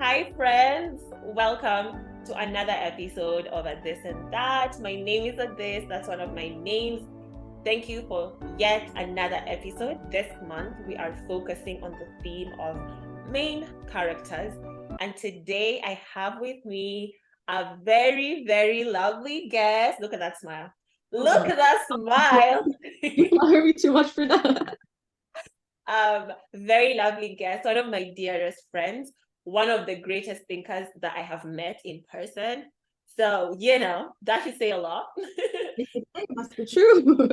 Hi, friends. Welcome to another episode of A This and That. My name is A This. That's one of my names. Thank you for yet another episode. This month, we are focusing on the theme of main characters. And today, I have with me a very, very lovely guest. Look at that smile. Look at that smile. I heard me too much for that. Very lovely guest, one of my dearest friends, one of the greatest thinkers that I have met in person. So, that should say a lot. It must be true.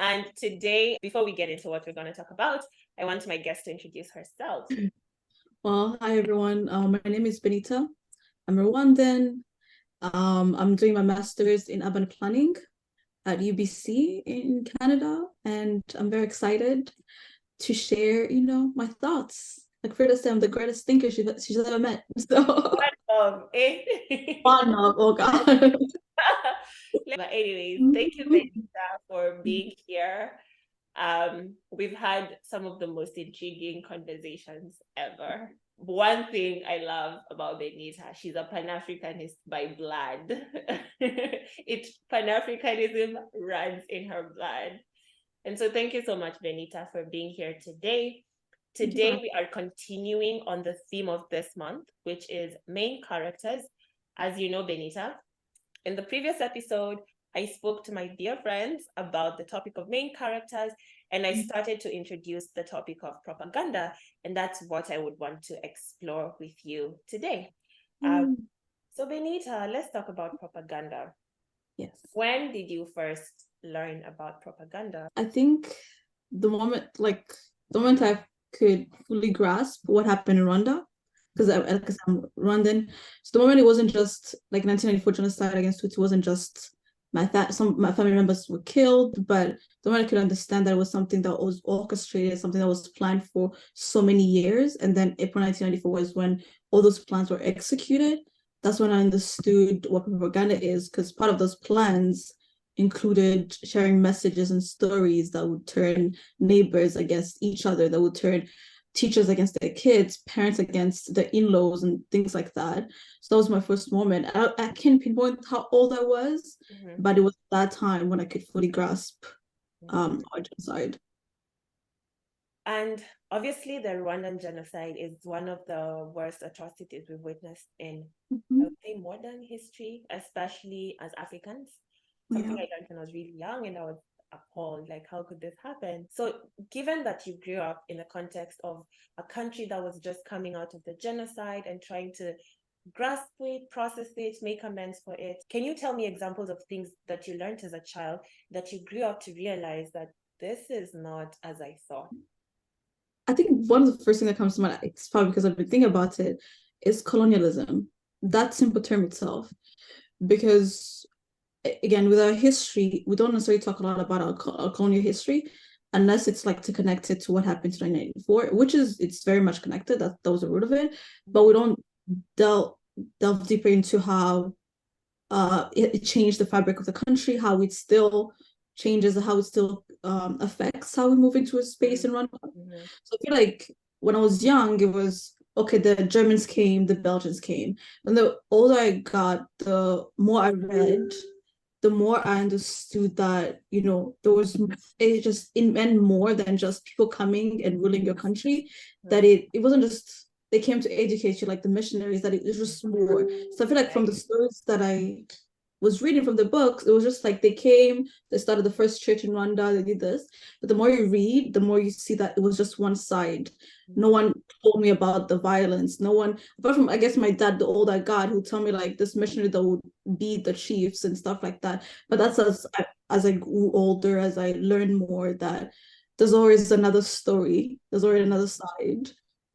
And today, before we get into what we're going to talk about, I want my guest to introduce herself. Well, hi everyone. My name is Benita. I'm Rwandan. I'm doing my master's in urban planning at UBC in Canada, and I'm very excited to share, my thoughts. Like Frida said, I'm the greatest thinker she's ever met. So, Eh? one of, oh God. But anyways, thank you, Benita, for being here. We've had some of the most intriguing conversations ever. One thing I love about Benita, she's a Pan-Africanist by blood. Pan-Africanism runs in her blood. And so thank you so much, Benita, for being here today. Today, we are continuing on the theme of this month, which is main characters. As you know, Benita, in the previous episode, I spoke to my dear friends about the topic of main characters, and I started to introduce the topic of propaganda, and that's what I would want to explore with you today. So Benita, let's talk about propaganda. Yes. When did you first learn about propaganda? I think the moment I could fully grasp what happened in Rwanda, because I'm Rwandan. So the moment it wasn't just like 1994 genocide against Tutsis, wasn't just some of my family members were killed, but the moment I could understand that it was something that was orchestrated, something that was planned for so many years, and then April 1994 was when all those plans were executed. That's when I understood what propaganda is, because part of those plans included sharing messages and stories that would turn neighbors against each other, that would turn teachers against their kids, parents against their in-laws, and things like that. So that was my first moment. I can't pinpoint how old I was, but it was that time when I could fully grasp our genocide. And obviously, the Rwandan genocide is one of the worst atrocities we've witnessed in, I would say, modern history, especially as Africans. Something I learned when I was really young, and I was appalled, like, how could this happen? So given that you grew up in the context of a country that was just coming out of the genocide and trying to grasp it, process it, make amends for it, can you tell me examples of things that you learned as a child that you grew up to realize that this is not as I thought? I think one of the first things that comes to mind, it's probably because I've been thinking about it, is colonialism. That simple term itself. Because again, with our history, we don't necessarily talk a lot about our colonial history unless it's like to connect it to what happened in 1994, which is it's very much connected. That was the root of it, but we don't delve deeper into how it changed the fabric of the country, how it still changes, how it still affects how we move into a space and run. So I feel like when I was young, it was okay, the Germans came, the Belgians came. And the older I got, the more I read, the more I understood that, there was it meant more than just people coming and ruling your country, that it wasn't just they came to educate you like the missionaries, that it was just more. So I feel like from the stories that I was reading from the books, it was just like they came, they started the first church in Rwanda, they did this. But the more you read, the more you see that it was just one side. No one told me about the violence. No one, apart from I guess my dad, the older God, who told me like this missionary that would beat the chiefs and stuff like that. But that's as I grew older, as I learned more, that there's always another story. There's always another side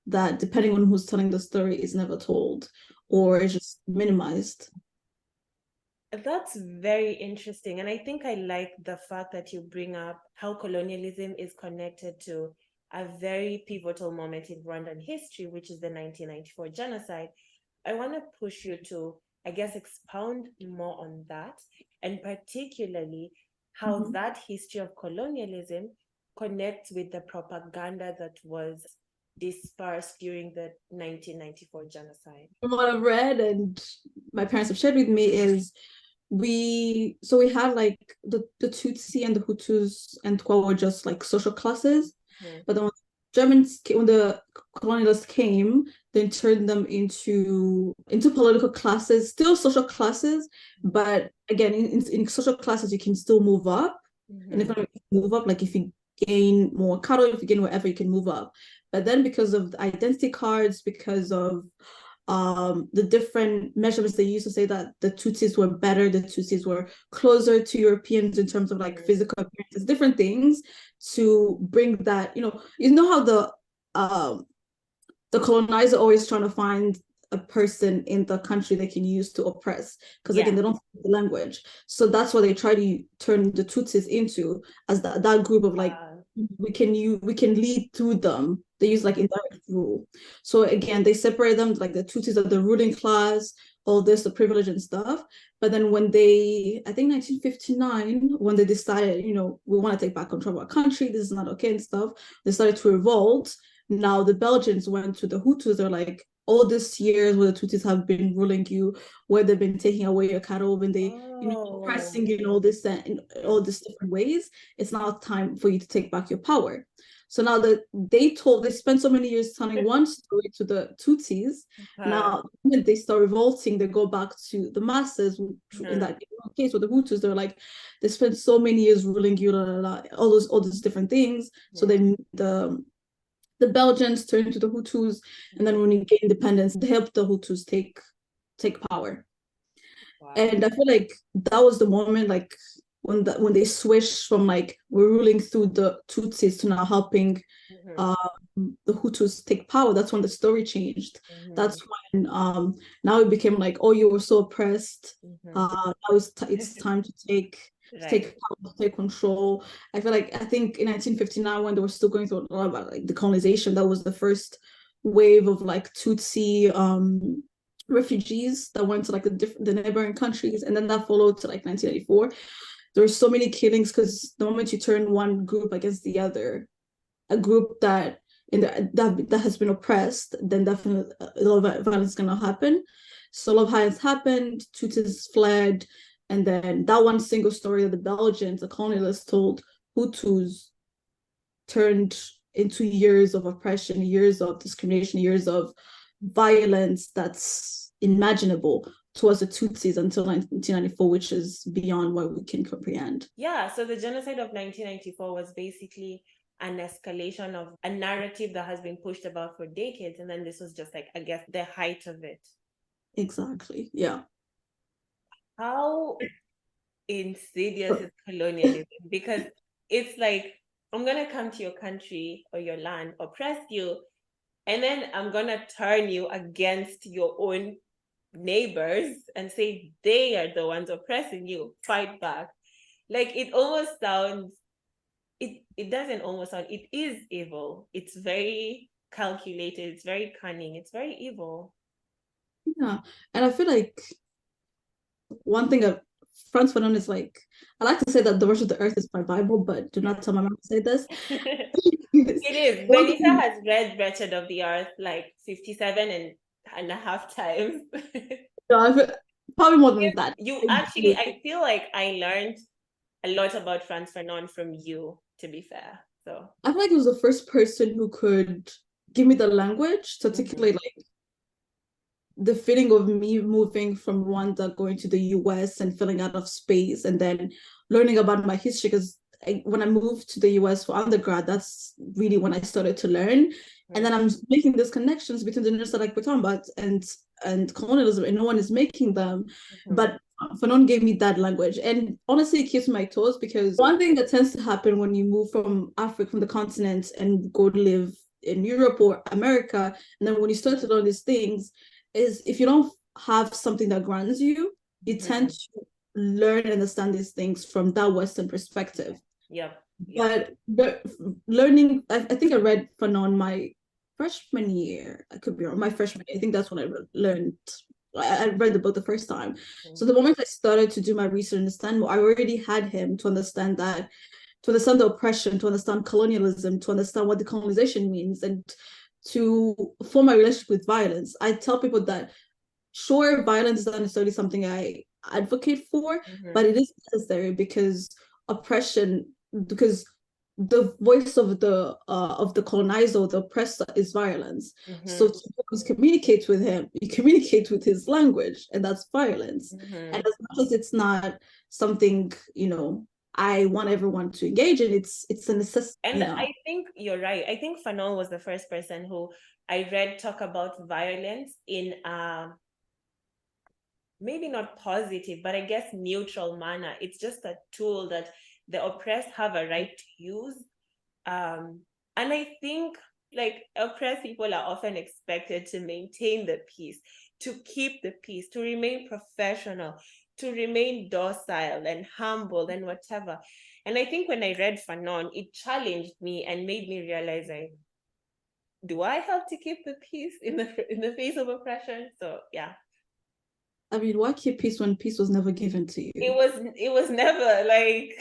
that, depending on who's telling the story, is never told or is just minimized. That's very interesting. And I think I like the fact that you bring up how colonialism is connected to a very pivotal moment in Rwandan history, which is the 1994 genocide. I want to push you to, I guess, expound more on that, and particularly how that history of colonialism connects with the propaganda that was dispersed during the 1994 genocide? From what I've read and my parents have shared with me is we had like the Tutsi and the Hutus and Twa were just like social classes, but then when when the colonialists came, they turned them into political classes, still social classes, but again in social classes you can still move up, and if you move up, like if you gain more cattle, if you gain whatever, you can move up. But then because of the identity cards, because of the different measurements they used to say that the Tutsis were better, the Tutsis were closer to Europeans in terms of like physical appearances, different things to bring that, you know how the colonizer always trying to find a person in the country they can use to oppress, because again they don't speak the language, so that's what they try to turn the Tutsis into, as that group of like we can lead through them. They use like indirect rule. So again, they separate them, like the Tutsis are the ruling class, all this, the privilege and stuff. But then when I think 1959, when they decided, we want to take back control of our country, this is not okay and stuff, they started to revolt. Now the Belgians went to the Hutus, they're like, all these years where the Tutsis have been ruling you, where they've been taking away your cattle, when they, oppressing you in all this in all these different ways, it's now time for you to take back your power. So now that they spent so many years telling one story to the Tutsis, now when they start revolting, they go back to the masses. In that case with the Hutus, they're like, they spent so many years ruling you, all those different things. So they the Belgians turned to the Hutus, and then when we gained independence, they helped the Hutus take power. Wow. And I feel like that was the moment, like when they switched from like we're ruling through the Tutsis to now helping the Hutus take power. That's when the story changed. That's when now it became like, oh, you were so oppressed. Now it's time to take power, take control. I think in 1959, when they were still going through a lot about like decolonization, that was the first wave of like Tutsi refugees that went to like the neighboring countries, and then that followed to like 1984. There were so many killings because the moment you turn one group against the other, a group that has been oppressed, then definitely a lot of violence is gonna happen. So a lot of violence happened. Tutsis fled, and then that one single story that the Belgians, the colonialists, told Hutus turned into years of oppression, years of discrimination, years of violence that's unimaginable towards the Tutsis until 1994, which is beyond what we can comprehend. Yeah, so the genocide of 1994 was basically an escalation of a narrative that has been pushed about for decades, and then this was just like, I guess, the height of it. Exactly, yeah. How insidious is colonialism? Because it's like, I'm going to come to your country or your land, oppress you, and then I'm going to turn you against your own neighbors and say they are the ones oppressing you. Fight back. Like, it almost sounds, it doesn't almost sound, it is evil. It's very calculated. It's very cunning. It's very evil. Yeah. And I feel like one thing of Frantz Fanon is like, I like to say that the worship of the earth is my Bible, but do not tell my mom to say this. It is. Benita has read Wretched of the Earth like 57 and a half times. No, probably more than that. I feel like I learned a lot about Frantz Fanon from you, to be fair. So I feel like he was the first person who could give me the language to articulate like the feeling of me moving from Rwanda, going to the US and filling out of space, and then learning about my history. Because when I moved to the US for undergrad, that's really when I started to learn. And then I'm making these connections between the genocide like we're talking about and colonialism, and no one is making them. But Fanon gave me that language. And honestly, it keeps my toes, because one thing that tends to happen when you move from Africa, from the continent, and go to live in Europe or America, and then when you start to learn these things, is if you don't have something that grounds you, you tend to learn and understand these things from that Western perspective. But learning, I think I read Fanon my freshman year. I could be wrong. My freshman year, I think that's when I learned. I read the book the first time. So the moment I started to do my research and understand more, I already had him to understand that, to understand the oppression, to understand colonialism, to understand what decolonization means, and to form a relationship with violence. I tell people that sure, violence is not necessarily something I advocate for, but it is necessary because oppression, because the voice of the colonizer, the oppressor, is violence. So to communicate with him, you communicate with his language, and that's violence. And as much as it's not something, I want everyone to engage in, it's a necessity. And I think you're right. I think Fanon was the first person who I read talk about violence in maybe not positive, but I guess neutral manner. It's just a tool that the oppressed have a right to use. And I think like oppressed people are often expected to maintain the peace, to keep the peace, to remain professional, to remain docile and humble and whatever. And I think when I read Fanon, it challenged me and made me realize, like, do I have to keep the peace in the face of oppression? So yeah. I mean, why keep peace when peace was never given to you? It was never like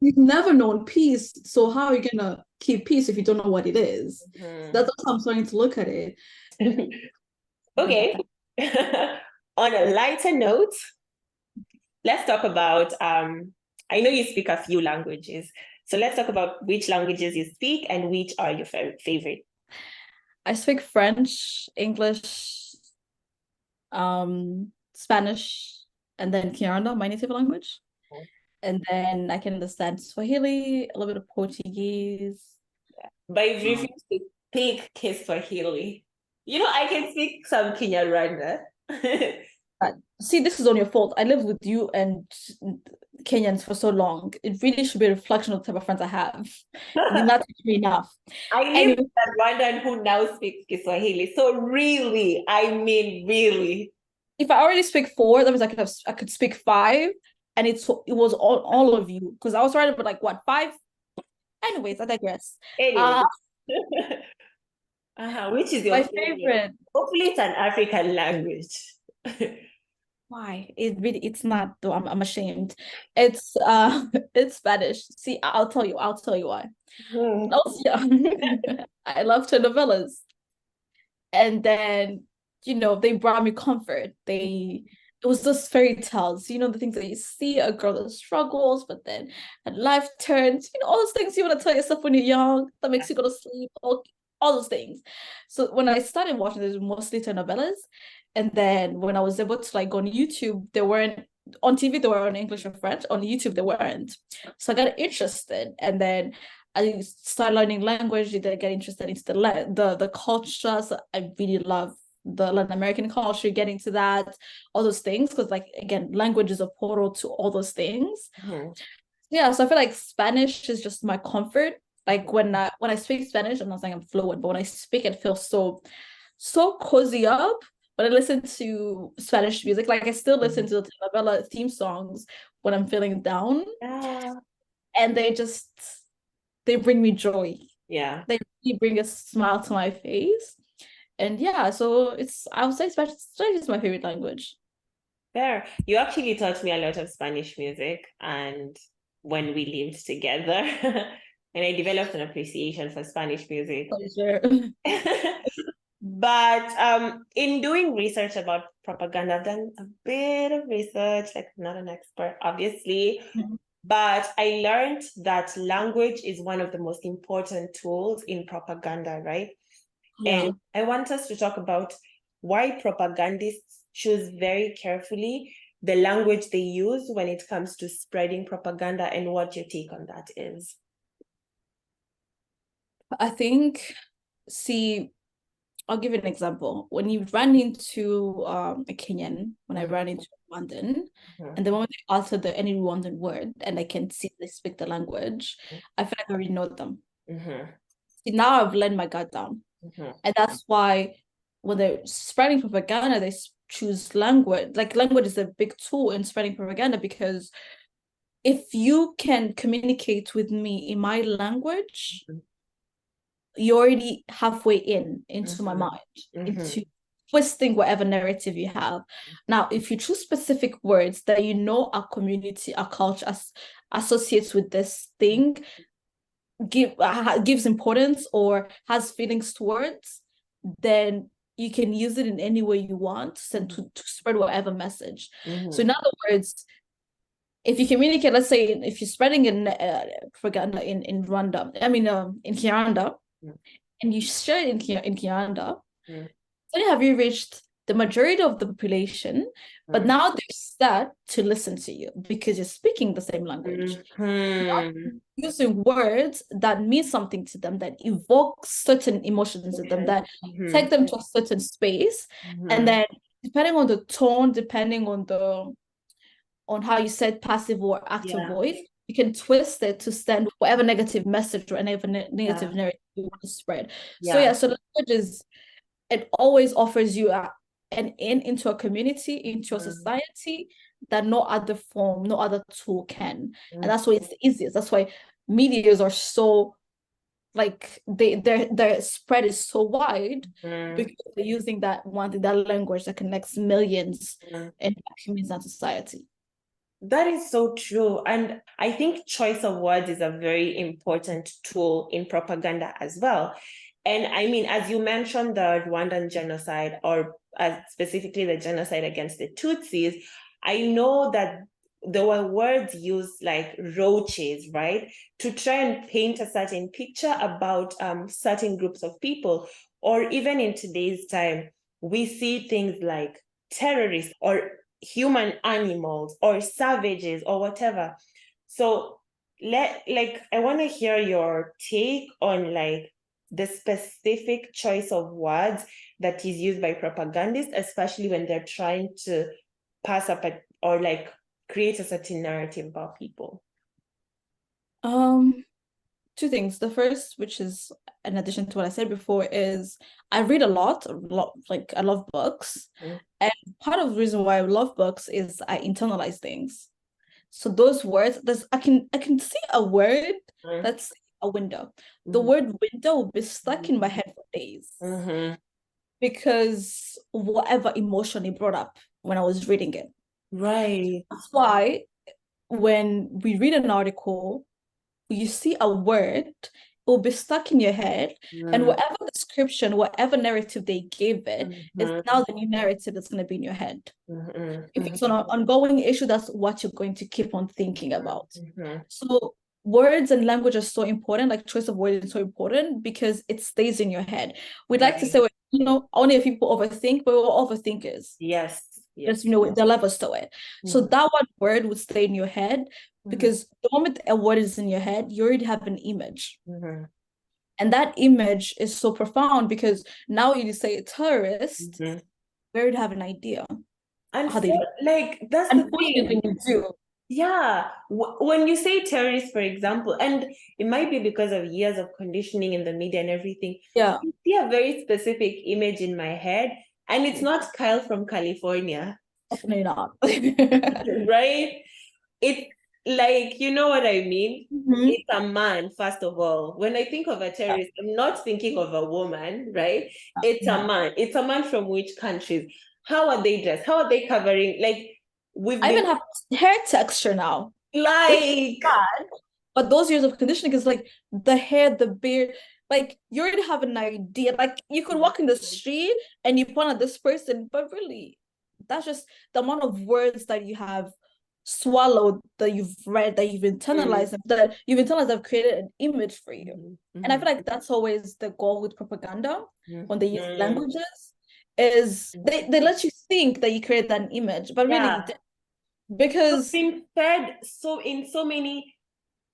you've never known peace, so how are you gonna keep peace if you don't know what it is? That's how I'm starting to look at it. Okay. On a lighter note, let's talk about I know you speak a few languages, so let's talk about which languages you speak and which are your favorite. I speak French, English, Spanish, and then Kinyarwanda, my native language. And then I can understand Swahili, a little bit of Portuguese. But if you refuse to speak Kiswahili, I can speak some Kinyarwanda. See, this is on your fault. I live with you and Kenyans for so long. It really should be a reflection of the type of friends I have. You did not teach me enough. I live with a Rwandan who now speaks Kiswahili. So really, I mean really. If I already speak 4, that means I could speak 5, and it was all of you, because I was writing about like what 5. Anyways, I digress. Anyway. Which is your my favorite? Hopefully, it's an African language. Why? It's not though. I'm ashamed. It's it's Spanish. See, I'll tell you why. I love telenovelas. And then, they brought me comfort. It was just fairy tales, the things that you see, a girl that struggles, but then and life turns, all those things you want to tell yourself when you're young, that makes you go to sleep, all those things. So when I started watching, there's mostly telenovelas. And then when I was able to go on YouTube, they weren't on TV, they were on English or French. On YouTube, they weren't. So I got interested, and then I started learning language. Then I get interested into the culture. So I really love the Latin American culture, getting to that, all those things, because again, language is a portal to all those things. Yeah, so I feel like Spanish is just my comfort. Like when I speak Spanish, I'm not saying I'm fluent, but when I speak, it feels so cozy up. But I listen to Spanish music. I still listen to the telenovela theme songs when I'm feeling down. And they bring me joy. Yeah. They really bring a smile to my face. And yeah, so I would say Spanish is my favorite language. Fair. You actually taught me a lot of Spanish music, and when we lived together, and I developed an appreciation for Spanish music. Pleasure. But in doing research about propaganda, I've done a bit of research, not an expert, obviously, but I learned that language is one of the most important tools in propaganda, right? Yeah. And I want us to talk about why propagandists choose very carefully the language they use when it comes to spreading propaganda, and what your take on that is. I think, I'll give you an example. When you run into a Kenyan, when I ran into Rwandan, and the moment they utter any Rwandan word, and I can see they speak the language, I feel like I already know them. See, now I've let my guard down. And that's why when they're spreading propaganda, they choose language. Language is a big tool in spreading propaganda, because if you can communicate with me in my language, you're already halfway into my mind, into twisting whatever narrative you have. Now, if you choose specific words that our community, our culture associates with this thing, gives importance or has feelings towards, then you can use it in any way you want to spread whatever message. So in other words, if you communicate, let's say if you're spreading in propaganda in Rwanda, in Kinyarwanda, and you share it in Kinyarwanda, so have you reached the majority of the population, but now they start to listen to you because you're speaking the same language. Using words that mean something to them, that evoke certain emotions in them, that take them to a certain space. And then depending on the tone, depending on how you said passive or active voice, you can twist it to send whatever negative message or any negative narrative you want to spread. So language it always offers you an in into a community, into a society that no other form, no other tool can. And that's why it's the easiest. That's why medias are so like their spread is so wide because they're using that language that connects millions in communities and society. That is so true. And I think choice of words is a very important tool in propaganda as well. And I mean, as you mentioned, the Rwandan genocide, or specifically the genocide against the Tutsis, I know that there were words used like roaches, right, to try and paint a certain picture about certain groups of people. Or even in today's time, we see things like terrorists or human animals or savages or whatever. So I want to hear your take on like the specific choice of words that is used by propagandists, especially when they're trying to pass up or like create a certain narrative about people. Two things. The first, which is in addition to what I said before, is I read a lot, like I love books. And part of the reason why I love books is I internalize things. So those words, I can see a word that's a window. The word window will be stuck in my head for days. Because whatever emotion it brought up when I was reading it. Right. That's why when we read an article, you see a word, it will be stuck in your head, and whatever description, whatever narrative they gave it, is now the new narrative that's going to be in your head. If it's an ongoing issue, that's what you're going to keep on thinking about. So words and language are so important, like choice of words is so important because it stays in your head. We'd like to say, only a few people overthink, but we're all overthinkers. Yes. Just, the levels to it. So that one word would stay in your head because the moment a word is in your head, you already have an image. And that image is so profound because now you say terrorist, you already have an idea. And how that's the thing. You do. Yeah. When you say terrorist, for example, and it might be because of years of conditioning in the media and everything. Yeah. I see a very specific image in my head. And it's not Kyle from California. Definitely not. Right? It's like, you know what I mean? It's a man, first of all. When I think of a terrorist, I'm not thinking of a woman, right? It's a man. It's a man from which countries? How are they dressed? How are they covering? Like, I even have hair texture now. Like, but those years of conditioning is like the hair, the beard, like you already have an idea. Like you could walk in the street and you point at this person, but really, that's just the amount of words that you have swallowed, that you've read, that you've internalized, that have created an image for you. And I feel like that's always the goal with propaganda when they use languages, is they let you think that you created that image, but really you didn't. Because it's been fed in so many,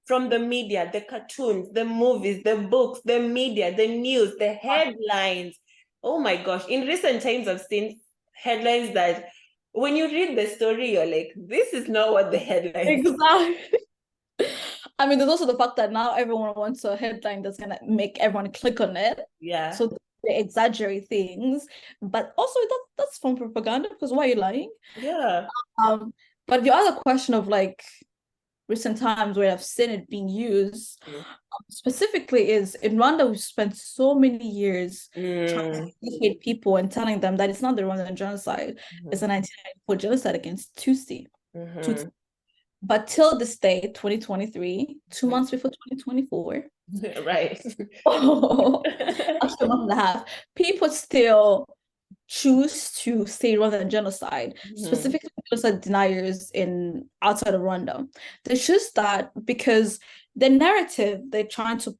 from the media, the cartoons, the movies, the books, the media, the news, the headlines. Oh my gosh. In recent times, I've seen headlines that when you read the story, you're like, this is not what the headline is. Exactly. I mean, there's also the fact that now everyone wants a headline that's going to make everyone click on it. Yeah. So they exaggerate things. But also that's from propaganda, because why are you lying? Yeah. But the other question of like recent times where I've seen it being used specifically is in Rwanda. We've spent so many years trying to educate people and telling them that it's not the Rwandan genocide, it's a 1994 genocide against Tutsi. But till this day, 2023, 2 months before 2024, Right. oh, actually a month and a half, people still choose to say Rwandan genocide, specifically genocide deniers in outside of Rwanda. They choose that because the narrative they're trying to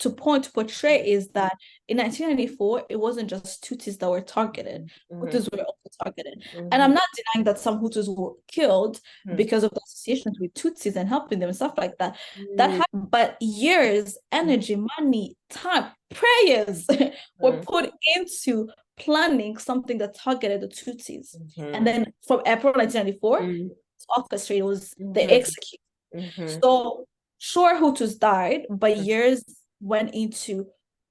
portray is that in 1994, it wasn't just Tutsis that were targeted, Hutus were also targeted. And I'm not denying that some Hutus were killed because of the associations with Tutsis and helping them and stuff like that. That happened, but years, energy, money, time, prayers were put into planning something that targeted the Tutsis. And then from April 1994, it's orchestrated, it was the execute. So sure, Hutus died, but years went into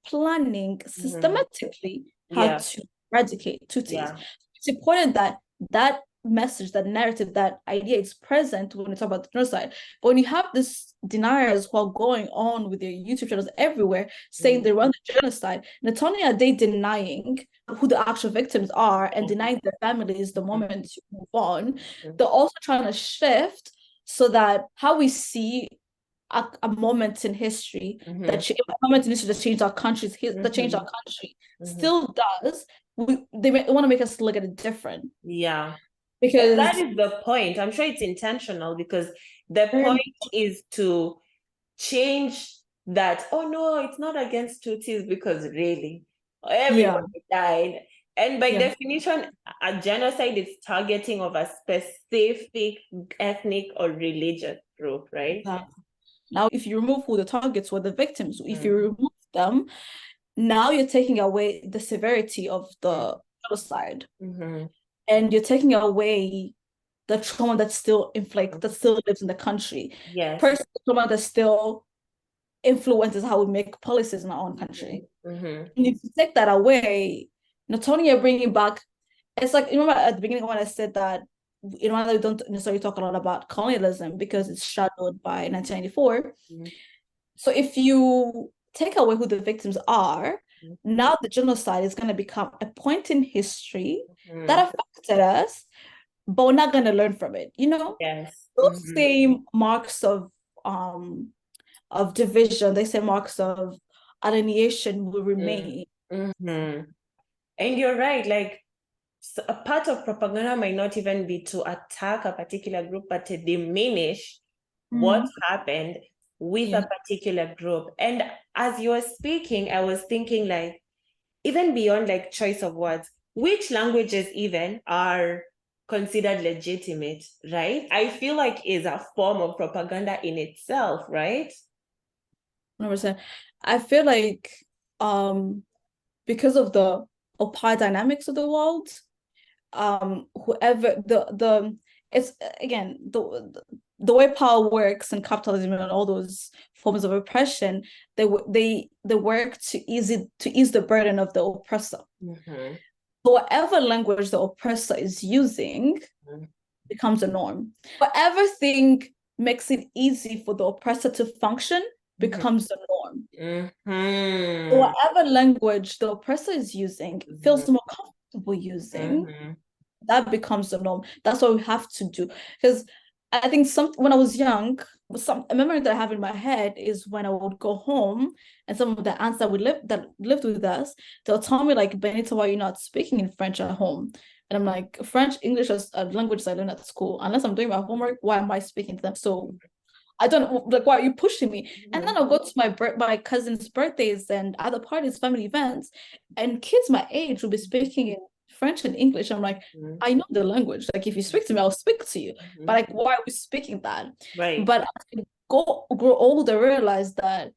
planning systematically how to eradicate Tutsis. Yeah. It's important that that message, that narrative, that idea is present when we talk about genocide. But when you have this deniers who are going on with their YouTube channels everywhere saying they run the genocide, not only are they denying who the actual victims are and denying their families the moment to move on, they're also trying to shift so that how we see a moment in history that a moment in history that changed our countries, that changed our country, still does. They want to make us look at it different. Yeah. Because that is the point. I'm sure it's intentional because the point is to change that. Oh no, it's not against Tutsis because really everyone died. And by definition, a genocide is targeting of a specific ethnic or religious group, right? Now, if you remove who the targets were, the victims, if you remove them, now you're taking away the severity of the genocide. And you're taking away the trauma that still lives in the country. Yes. Personal trauma that still influences how we make policies in our own country. And if you take that away, not only you're bringing back, it's like, you remember at the beginning when I said that in Rwanda we don't necessarily talk a lot about colonialism because it's shadowed by 1994. So if you take away who the victims are, now the genocide is going to become a point in history that affected us, but we're not going to learn from it. Yes. Those same marks of division, they say marks of alienation will remain. And you're right, like a part of propaganda might not even be to attack a particular group, but to diminish what happened with a particular group. And as you were speaking, I was thinking like, even beyond like choice of words, which languages even are considered legitimate, right? I feel like is a form of propaganda in itself, right? 100%. I feel like because of the power dynamics of the world, whoever it's again the way power works and capitalism and all those forms of oppression, they work to ease the burden of the oppressor. So whatever language the oppressor is using becomes a norm. Whatever thing makes it easy for the oppressor to function becomes the norm. So whatever language the oppressor is using feels more comfortable using, that becomes the norm. That's what we have to do. Because I think when I was young, a memory that I have in my head is when I would go home and some of the aunts that lived with us, they'll tell me like, Benita, why are you not speaking in French at home? And I'm like, French, English is a language I learned at school. Unless I'm doing my homework, why am I speaking to them? So I don't like, why are you pushing me? And then I'll go to my cousin's birthdays and other parties, family events, and kids my age will be speaking in French and English. I'm like, I know the language. Like, if you speak to me, I'll speak to you. But like, why are we speaking that? Right. But as I grow older, realize that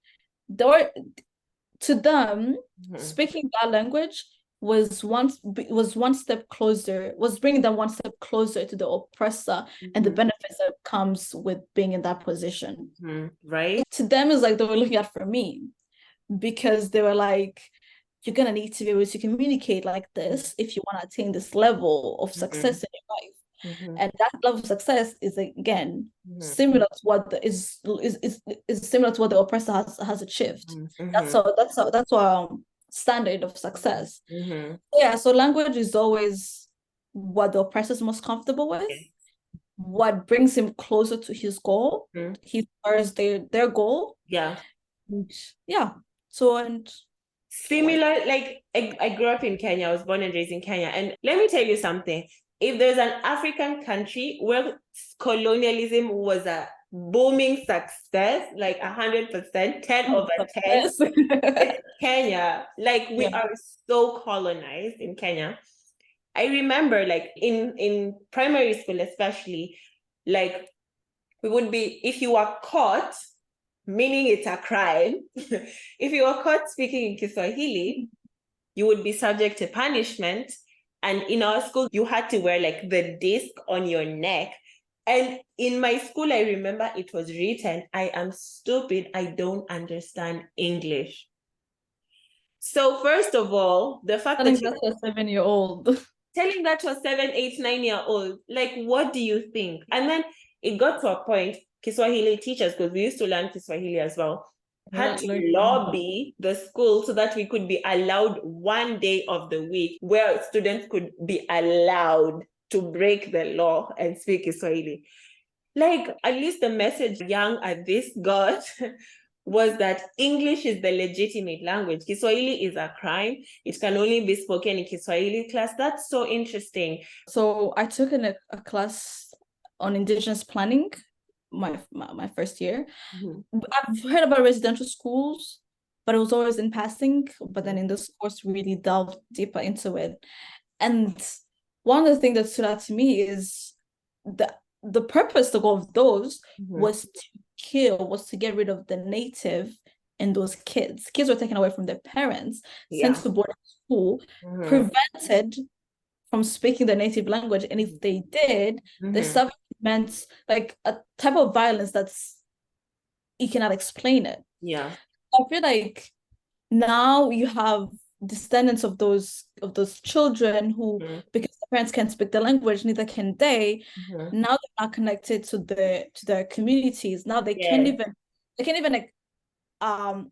to them, speaking that language was one step closer, was bringing them one step closer to the oppressor and the benefits that comes with being in that position. Right. To them, is like they were looking at for me, because they were like, you're gonna need to be able to communicate like this if you want to attain this level of success in your life. And that level of success is again similar to what is similar to what the oppressor has achieved. That's our standard of success. Yeah, so language is always what the oppressor is most comfortable with. what brings him closer to his goal. He stars their goal. Yeah. And yeah. So and Similar, like I grew up in Kenya. I was born and raised in Kenya. And let me tell you something. If there's an African country where colonialism was a booming success, like 100%, 10 over 10, yes. it's Kenya. Like we Yeah. are so colonized in Kenya. I remember like in primary school, especially, like we would be, if you were caught, meaning it's a crime, if you were caught speaking in Kiswahili, you would be subject to punishment. And in our school, you had to wear like the disc on your neck. And in my school, I remember it was written, I am stupid, I don't understand English. So first of all, the fact I that think that's a 7-year-old. telling that to a 7, 8, 9 year old, like, what do you think? And then it got to a point, Kiswahili teachers, because we used to learn Kiswahili as well, had to lobby the school so that we could be allowed one day of the week where students could be allowed to break the law and speak Kiswahili. Like, at least the message young at this got was that English is the legitimate language. Kiswahili is a crime. It can only be spoken in Kiswahili class. That's so interesting. So I took a class on indigenous planning my first year. I've heard about residential schools, but it was always in passing. But then in this course, really delved deeper into it. And one of the things that stood out to me is the purpose, the goal of those was to get rid of the native and those kids. Kids were taken away from their parents, sent to boarding school, prevented from speaking the native language. And if they did, the stuff meant like a type of violence that's you cannot explain it. Yeah. I feel like now you have descendants of those children who, because the parents can't speak the language, neither can they. Now they're not connected to their communities. Now they can't even like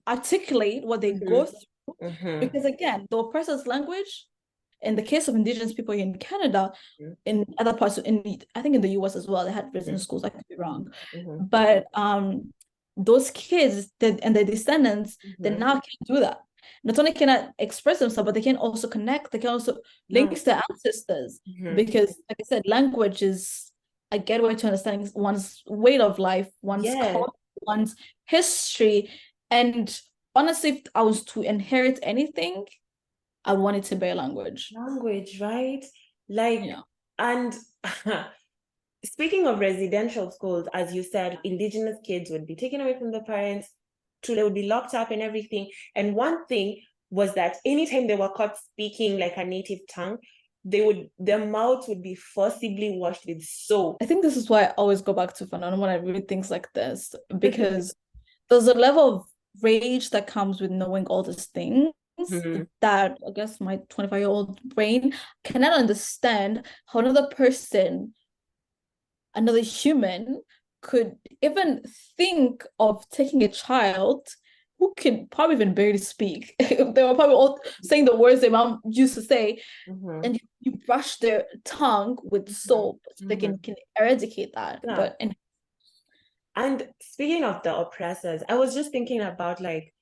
articulate what they go through, because again, the oppressor's language, in the case of indigenous people in Canada, in other parts I think in the US as well, they had residence schools. I could be wrong, but those kids and their descendants, they now can't do that. Not only cannot express themselves, but they can also connect. They can also link to their ancestors, because, like I said, language is a gateway to understanding one's way of life, one's culture, one's history. And honestly, if I was to inherit anything, I want it to be a language. Language, right? Like, and speaking of residential schools, as you said, indigenous kids would be taken away from their parents, they would be locked up and everything. And one thing was that anytime they were caught speaking like a native tongue, their mouths would be forcibly washed with soap. I think this is why I always go back to Fanon when I read things like this, because there's a level of rage that comes with knowing all these things that I guess my 25-year-old brain cannot understand how another person, another human, could even think of taking a child who can probably even barely speak. They were probably all saying the words their mom used to say, and you brush their tongue with soap so they can eradicate that. But and speaking of the oppressors, I was just thinking about, like,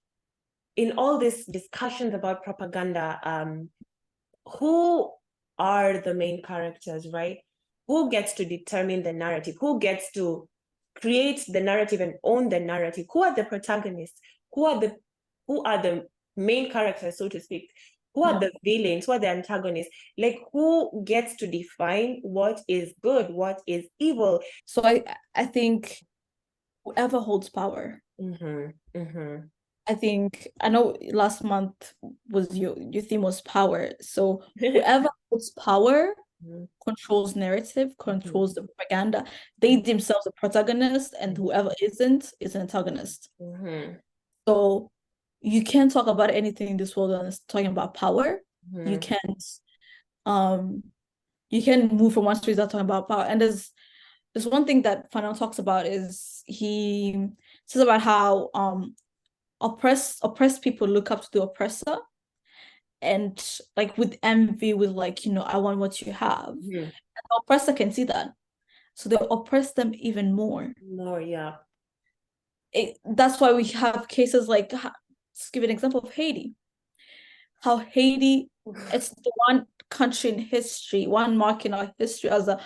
in all these discussions about propaganda, who are the main characters, right? Who gets to determine the narrative? Who gets to create the narrative and own the narrative? Who are the protagonists? Who are the main characters, so to speak? Who are the villains? Who are the antagonists? Like, who gets to define what is good, what is evil? So I think whoever holds power. I think, I know last month was your theme was power. So whoever holds power controls narrative, controls the propaganda. They themselves are protagonist, and whoever isn't is an antagonist. So you can't talk about anything in this world unless talking about power. You can't move from one street without talking about power. And there's one thing that Fanon talks about, is he says about how oppressed people look up to the oppressor, and like with envy, with like, I want what you have. And the oppressor can see that. So they oppress them even more. More, yeah. That's why we have cases like, let's give an example of Haiti. How Haiti, it's the one country in history, one mark in our history as the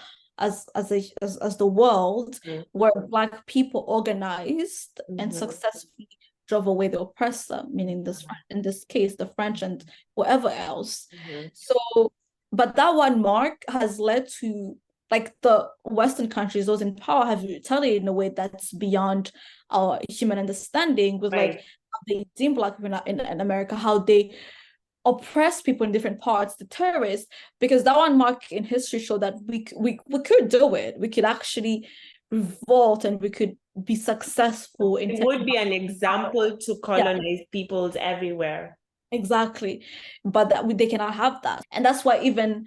world where Black people organized and successfully drove away the oppressor, meaning this in this case the French and whoever else. So, but that one mark has led to, like, the Western countries, those in power, have retaliated in a way that's beyond our human understanding, with like how they deem Black people in America, how they oppress people in different parts, the terrorists, because that one mark in history showed that we could do it. We could actually revolt and we could be successful in it would be an example to colonize peoples everywhere. Exactly. But they cannot have that. And that's why even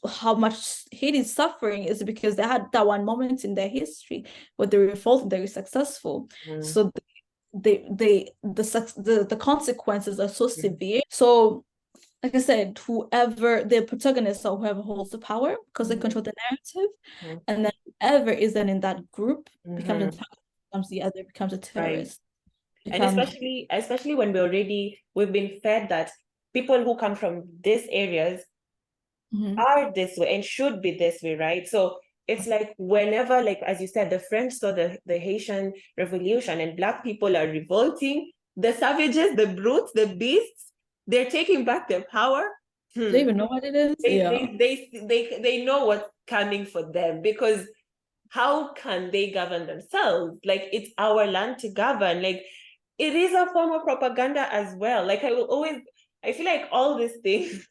how much Haiti is suffering is because they had that one moment in their history where they revolted, they were successful. So the consequences are so severe. So, like I said, whoever the protagonists or whoever holds the power, because they control the narrative, and then whoever is then in that group becomes the other, becomes a terrorist. And especially when we've been fed that people who come from these areas are this way and should be this way, right? So it's like whenever, like as you said, the French saw the Haitian Revolution and Black people are revolting, the savages, the brutes, the beasts, they're taking back their power. Do they even know what it is? They know what's coming for them, because how can they govern themselves? Like, it's our land to govern. Like, it is a form of propaganda as well. Like, I feel like all these things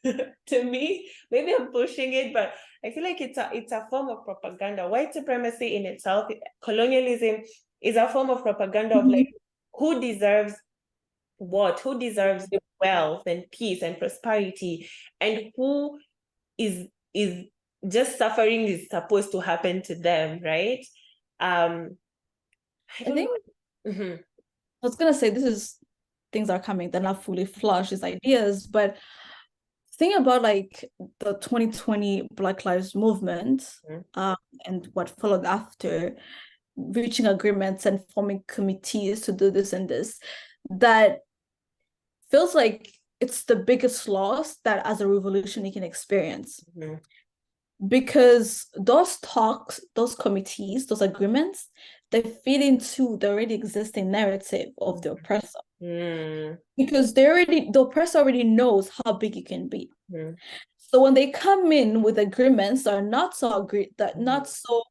to me, maybe I'm pushing it, but I feel like it's a form of propaganda. White supremacy in itself, colonialism, is a form of propaganda of like, who deserves what? Who deserves wealth and peace and prosperity, and who is just suffering is supposed to happen to them, right? I think I was gonna say, things are coming, they're not fully flushed, these ideas, but think about like the 2020 Black Lives Movement, and what followed after, reaching agreements and forming committees to do this and this, that feels like it's the biggest loss that as a revolution you can experience. Because those talks, those committees, those agreements, they fit into the already existing narrative of the oppressor. Because the oppressor already knows how big it can be. So when they come in with agreements that are not so good, that not so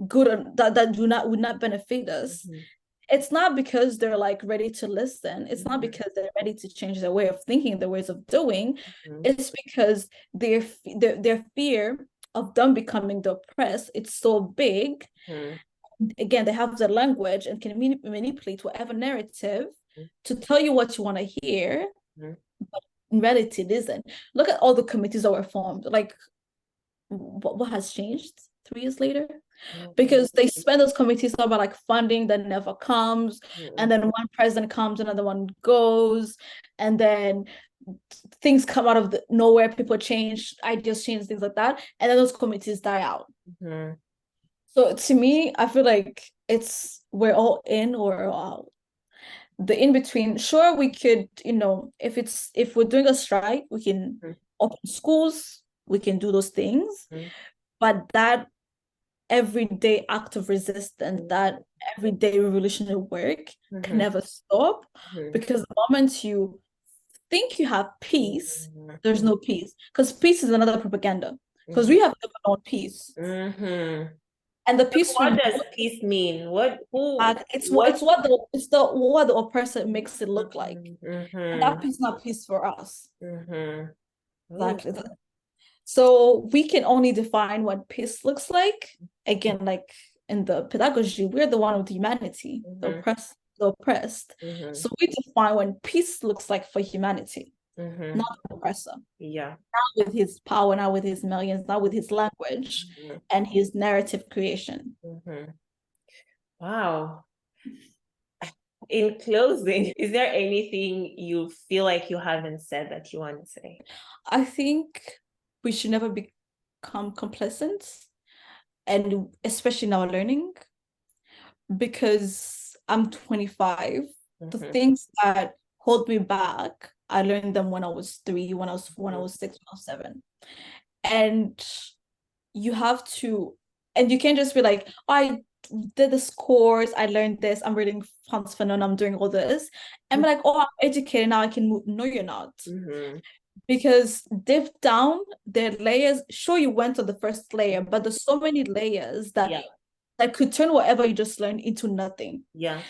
good, that would not benefit us, it's not because they're like ready to listen. It's not because they're ready to change their way of thinking, their ways of doing. It's because their fear of them becoming the oppressed, it's so big. Again, they have the language and can manipulate whatever narrative to tell you what you want to hear, but in reality it isn't. Look at all the committees that were formed. Like, what has changed 3 years later? Because they spend those committees talking about like funding that never comes, and then one president comes, another one goes, and then things come out of nowhere, people change, ideas change, things like that, and then those committees die out. So to me, I feel like we're all in or out. The in between, sure, we could, if we're doing a strike, we can open schools, we can do those things, but that everyday act of resistance, that everyday revolutionary work can never stop, because the moment you think you have peace, there's no peace, because peace is another propaganda, because we have never known peace. And the peace, what does peace mean? What the oppressor makes it look like, and that peace is not peace for us. Exactly. So we can only define what peace looks like. Again, like in the pedagogy, we're the one with humanity, the oppressed. So we define when peace looks like for humanity, not the oppressor. Not with his power, not with his millions, not with his language and his narrative creation. Wow. In closing, is there anything you feel like you haven't said that you want to say? I think we should never become complacent and especially now learning, because I'm 25. The things that hold me back, I learned them when I was 3, when I was 6, when I was 7. And you have to, and you can't just be like, oh, I did this course, I learned this, I'm reading Hans Fanon, I'm doing all this, and be like, oh, I'm educated now, I can move. No, you're not. Because deep down, there are layers. Sure, you went to the first layer, but there's so many layers that could turn whatever you just learned into nothing. Yeah. I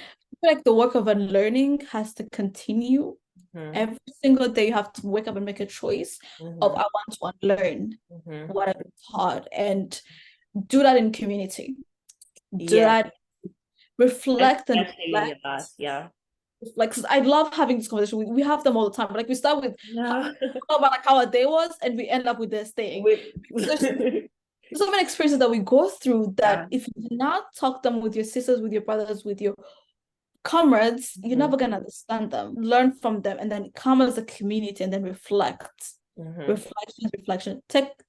feel like the work of unlearning has to continue. Every single day you have to wake up and make a choice of I want to unlearn what I've been taught, and do that in community. Do that, reflect and reflect. Like, I love having this conversation. We have them all the time. But like, we start with about like how our day was, and we end up with this thing. There's so many experiences that we go through that if you do not talk them with your sisters, with your brothers, with your comrades, you're never gonna understand them. Learn from them, and then come as a community, and then reflect. Reflection.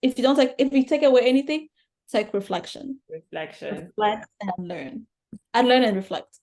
If you take away anything, take reflection. Reflect and learn. And learn and reflect.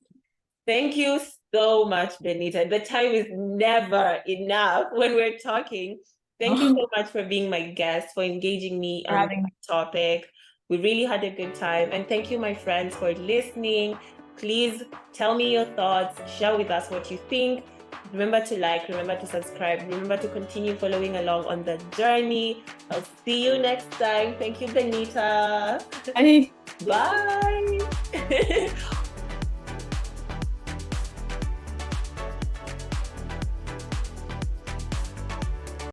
Thank you so much, Benita. The time is never enough when we're talking. Thank you so much for being my guest, for engaging me on the topic. We really had a good time. And thank you, my friends, for listening. Please tell me your thoughts. Share with us what you think. Remember to like, remember to subscribe, remember to continue following along on the journey. I'll see you next time. Thank you, Benita. Bye. Bye.